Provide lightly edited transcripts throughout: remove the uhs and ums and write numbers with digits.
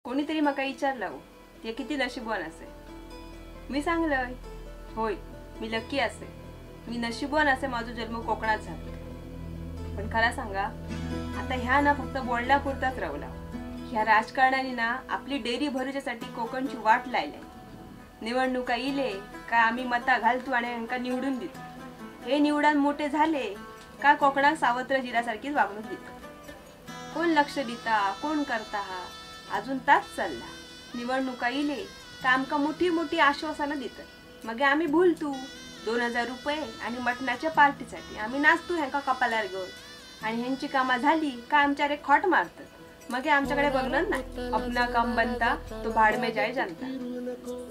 कोणीतरी म्हाका विचारलं ते किती नशिबवान असे. मी सांगलंय होय मी लकी असे, मी नशिबवान असे माझा जन्म कोकणात झाला. पण खरा सांगा आता ह्या ना फक्त बोलण्यापुरताच रावला. ह्या राजकारणाने ना आपली डेअरी भरूच्यासाठी कोकणची वाट लायली. निवडणुका इले का आम्ही मता घालतो आणि यांका निवडून देतो. हे निवडून मोठे झाले का कोकणात सावत्र जिरासारखीच वागणूक देतो. कोण लक्ष देता कोण करता हा अजून तास चालला. निवडणुका इले का आमका मोठी मोठी आश्वासनं देतात. मग आम्ही भूलतो 2000 रुपये आणि मटणाच्या पार्टीसाठी आम्ही नाचतो ह्यांका कपालार घेऊन आणि ह्यांची कामा झाली का आमच्याकडे खोट मारतात. मग आमच्याकडे बघणार नाही. अपना काम बनता तो भाड में जाय जानता.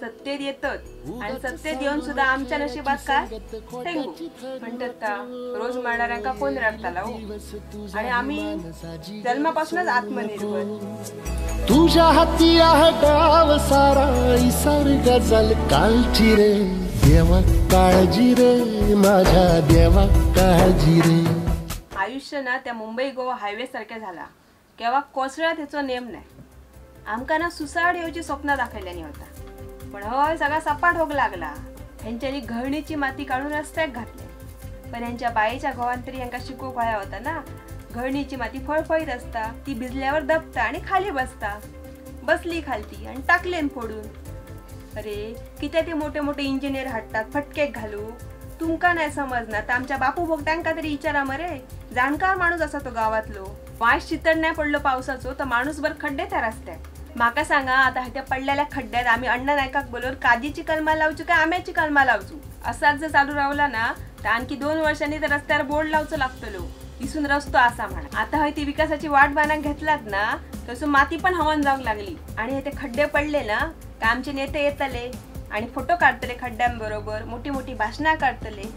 सत्तेत येतात आणि सत्तेत येऊन सुद्धा आमच्या नशिबात काय टेंगू म्हणतात. रोज मारणाऱ्यांका कोण रडताला हो. आणि आम्ही जन्मापासूनच आत्मनिर्भर. तुझ्या हाती आहे गाव सारा इसर गजल कालची रे. देवा काळजी रे माझ्या देवा काळजी रे. आयुष्य ना त्या मुंबई गोवा हायवे सारख्या झाला केव्हा कोसळ्या त्याचा नेम नाही. आमका ना सुसाड येऊची स्वप्न दाखवल्यानी होता. पण हय सगळा सपाट होग लागला. ह्यांच्यानी घरणीची माती काढून रस्त्याक घातले. पण ह्यांच्या बाईच्या घोवान तरी ह्यांका शिकूक व्हाया होता ना. घरणीची माती फळफळीत असता ती भिजल्यावर दबता आणि खाली बसता. बसली खालती आणि टाकलेन फोडून. अरे किती ते मोठे मोठे इंजिनियर हाडतात फटकेक घालू. तुमका नाही समजणार तर आमच्या बापू भोगत्यांका तरी विचारा मरे. जाणकार माणूस असा तो गावातलो. वास चितड नाही पडलो पावसाचो तर माणूस बर खड्डे त्या रस्त्यात. माका सांगा आता त्या पडलेल्या खड्ड्यात आम्ही अण्णा नायकाक बोलवून काजीची कलमा लावचू का आंब्याची कलमा लावचू. असाच जर चालू राहिला ना तर आणखी 2 वर्षांनी तर रस्त्यावर बोर्ड लावचो लागतलो इसून रस्तो असा म्हणा. आता हय ती विकासाची वाट बांधाक घेतलात ना तसं माती पण हवन जाऊक लागली. आणि हे ते खड्डे पडले ना तर आमचे नेते येतले आणि फोटो काढतले खड्ड्यांबरोबर. मोठी मोठी भाषणं काढतले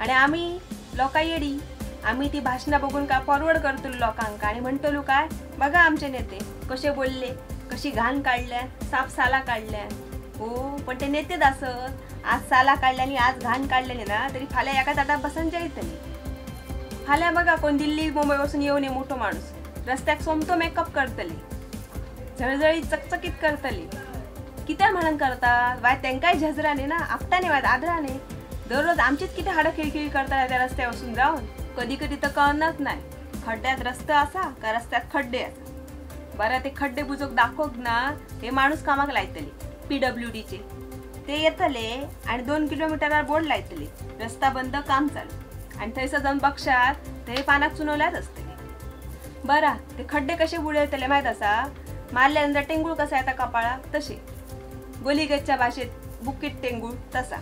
आणि आम्ही लोका येडी. आम्ही ती भाषणं बघून का फॉरवर्ड करतलो लोकांका आणि म्हणतलो काय बघा आमचे नेते कसे बोलले, कशी घाण काढल्या, साप साला काढल्या. हो पण ते नेतेच असत. आज साला काढल्याने आज घाण काढल्याने ना तरी फाल्या एका ताटात बसांच्या येतली. फाल्या बघा कोण दिल्ली मुंबई पासून येऊन मोठो माणूस रस्त्याक सोमतो मेकअप करतले, झळझळीत चकचकीत करतले. कित्या म्हणून करतात वाय त्यांकाय झजराने ना आपटाने वाय आदराने. दररोज आमचीच किती हाडं खिळखिळी करतात त्या रस्त्यापासून जाऊन. कधी कधी तर कळणार नाही खड्ड्यात रस्ता असा का रस्त्यात खड्डे असा. बरं ते खड्डे बुजोक दाखवक ना हे माणूस कामाक लायतले PWDचे. ते येतले आणि 2 किलोमीटरवर बोर्ड लायतले रस्ता बंद काम चालू. आणि थंयसर जाऊन बघशात ते पानाक चुनवल्याच असते. बरं ते खड्डे कसे बुडवतले माहीत असा. मारल्यानंतर टेंगूळ कसा येता कपाळा तसे. गोलीगतच्या भाषेत बुकीट टेंगूळ तसा.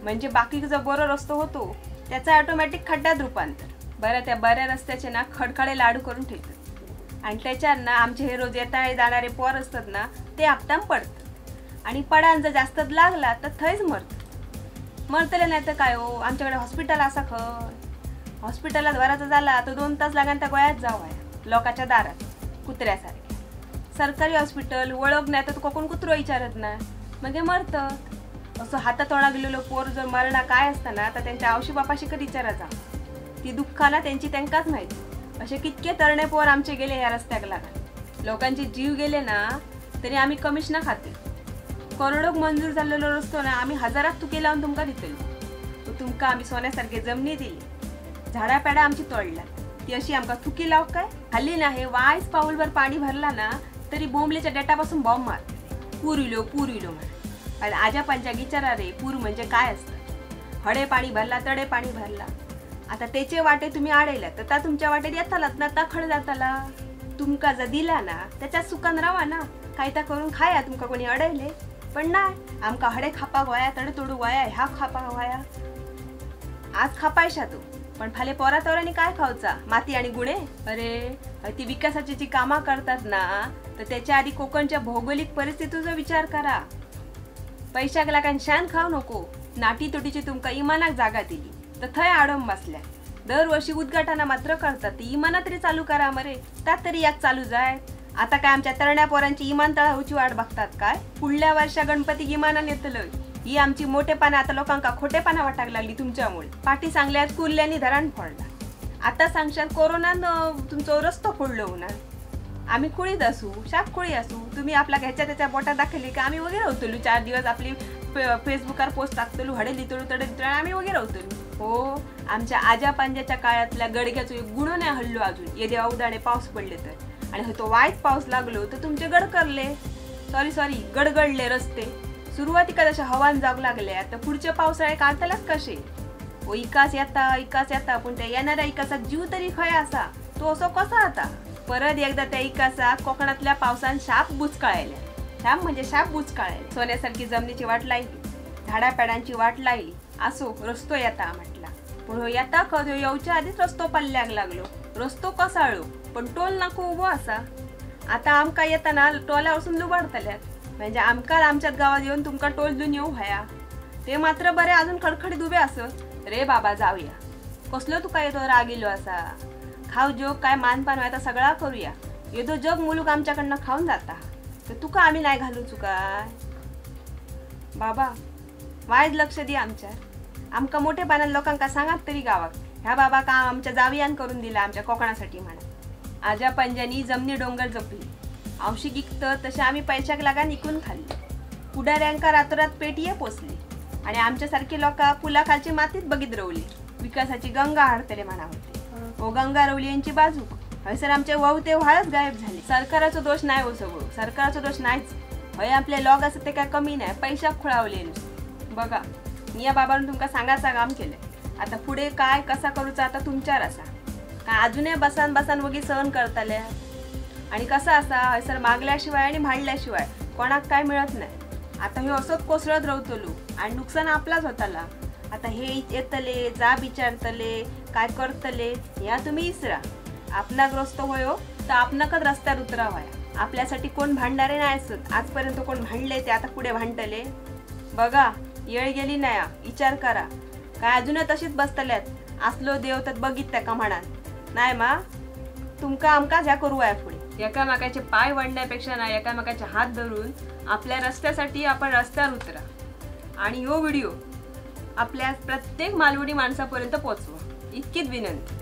म्हणजे बाकी जो बरो रस्तो होतो त्याचा ऑटोमॅटिक खड्ड्यात रूपांतर. बरं त्या बऱ्या रस्त्याचे ना खडखडे लाडू करून ठेवतात आणि त्याच्यात ना आमचे हे रोज येता जाणारे पोर असतात ना ते आपटाम पडतात. आणि पडान जर जास्त लागला तर थंयच मरतले नाही तर काय हो. आमच्याकडे हॉस्पिटल असा खय. हॉस्पिटलात भरायचा झाला तर 2 तास लागान त्या गोळ्यात जाऊ आहे लोकांच्या दारात कुत्र्यासारखे. सरकारी हॉस्पिटल ओळख नाही तर कोण कुत्रो विचारत नाही मग हे मरतं. असं हातातोडा गेलेलो पोर जर मरणा काय असताना तर त्यांच्या आवशी बापाशी कधी विचारायचा. ती दुःखाला त्यांची त्यांकाच माहिती. असे कितके तरणे पोर आमचे गेले या रस्त्याक लागा. लोकांचे जीव गेले ना तरी आम्ही कमिशना खाते. करोडोक मंजूर झालेलो रस्तो ना आम्ही हजारात तुके लावून तुमका दितली. तुमका आम्ही सोन्यासारखे जमनी दिली. झाडापेडा आमची तोडल्या ती अशी आमका थुकी लाव काय. हल्ली नाही वायच पाऊलभर पाणी भरला ना तरी बोंबलेच्या डेटापासून बॉम्ब मारते. पूर इलो म्हणा. आणि आजा पंचा विचारा रे पूर म्हणजे काय असतं. हडे पाणी भरला तडे पाणी भरला. आता त्याचे वाटे तुम्ही आडेल्या तर त्या तुमच्या वाटेत येतालात ना ता खड जाताला. तुमका जर दिला ना त्याच्यात सुकान राहा ना काही तर करून खाया. तुमका कोणी अडयले पण नाही. आमका हडे खापा गोया तडे तोडू गोया ह्या खापा गोया. आज खापायशा तू पण फाले पोरा तोरांनी काय खावचा माती आणि गुणे. अरे ती विकासाची जी कामा करतात ना तर त्याच्या आधी कोकणच्या भौगोलिक परिस्थितीचा विचार करा. पैशाक लागान शान खाऊ नको. नाटी तोटीची तुमका इमानाक जागा दिली तर थंय आडम बसल्या. दरवर्षी उद्घाटना मात्र करतात ती इमाना तरी चालू करा मरे. त्यात तरी याक चालू जाय. आता काय आमच्या तरण्या पोरांची इमानतळा होची वाट बघतात काय. पुढल्या वर्षा गणपती इमानान येतलं. ही आमची मोठेपणा आता लोकांका खोटेपणा वाटाक लागली तुमच्यामुळे. पाठी सांगल्यात कुर्ल्यांनी धरण फोडला. आता सांगशात कोरोनानं तुमचा रस्तो फोडलो ना. आम्ही कुळीत असू शाप कुळी असू तुम्ही आपल्या घ्यायच्या त्याच्या बोटात दाखवली की आम्ही वगैरे होतलो 4 दिवस आपली फेसबुकवर पोस्ट टाकतलो हडे लितळू तडे लितळ आम्ही वगैरे होतलो हो आमच्या आजा पांज्याच्या काळातल्या गडग्याचो एक गुण नाही हल्लो अजून ये देवा उदाडे पाऊस पडले तर आणि तो वाईट पाऊस लागलो तर तुमचे गड करले सॉरी गडगडले रस्ते सुरुवातीका जशा हवान जाग लागल्या तर पुढचे पावसाळे काढतालाच कसे हो इकास येता पण त्या येणाऱ्या इकासाक जीव तरी खय असा तो असो कसा आता परत एकदा त्या इकासा कोकणातल्या पावसान शाप बुचकाळायल्या शाप म्हणजे शाप बुचकाळायला सोन्यासारखी जमिनीची वाट लायली झाडापेडांची वाट लायली असो रस्तो येता म्हटला पण हो येता कधी येऊच्या आधीच रस्तो पल्ल्याक लागलो रस्तो कसाळो पण टोल नाको उभो असा आता आमका येताना टोला वसून लुबाडतल्यात म्हणजे आमकां आमच्याच गावात येऊन तुमका टोल देऊन येऊ हया ते मात्र बरे अजून खडखडीत उभे असत रे बाबा जाऊया कसलो तुका येतो राग इलो असा खाव जोग काय मानपान व्हायचा सगळा करूया येतो जग मुलूक आमच्याकडनं खाऊन जाता तर तुका आम्ही नाही घालूचू काय बाबा वायद लक्ष दे आमच्यावर आमका मोठेपणान लोकांका सांगात तरी गावात ह्या बाबा काम आमच्या जावयान करून दिला आमच्या कोकणासाठी म्हणा आजा पंजानी जमनी डोंगर जपली औषधी गिकत तसे आम्ही पैशाक लागा निकून खाल्ली पुढाऱ्यांका रातोरात पेटीये पोचली आणि आमच्यासारखी लोक पुलाखालची मातीत बघित रवली विकासाची गंगा हाडतले म्हणा होते ओ गंगा रवली यांची बाजू हयसर आमचे वाहू ते व्हाळच गायब झाले सरकाराचा दोष नाही हो सगळं सरकाराचा दोष नाहीच हय आपले लॉग असं ते काय कमी नाही पैशाक खुळावले बघा मी या बाबांनी तुमका सांगायचं काम केलंय आता पुढे काय कसा करूचा आता तुमच्यावर असा काय अजूनही बसान वगैरे सहन करताले आणि कसा असा हयसर मागल्याशिवाय आणि भांडल्याशिवाय कोणाक काय मिळत नाही आता हे असंच कोसळत राहतलो आणि नुकसान आपलाच होताला आता हे येतले जा विचारतले काय करतले या तुम्ही इसरा आपणाग्रस्त होयो तर आपणाकच रस्त्यावर उतरावाया आपल्यासाठी कोण भांडणारे नाही असत आजपर्यंत कोण भांडले ते आता पुढे भांडतले बघा येळ गेली नाही विचार करा काय अजून तशीच बसतल्यात असलो देव तर बघितल्या का म्हणाल नाही मा तुमका आमकाच ह्या करू आहे पुढे एकामेकाचे पाय वळण्यापेक्षा नाही एकामेकाचे हात धरून आपल्या रस्त्यासाठी आपण रस्त्यावर उतरा आणि हो व्हिडिओ आपल्या प्रत्येक मालवणी माणसापर्यंत पोहोचवा इतकीच विनंती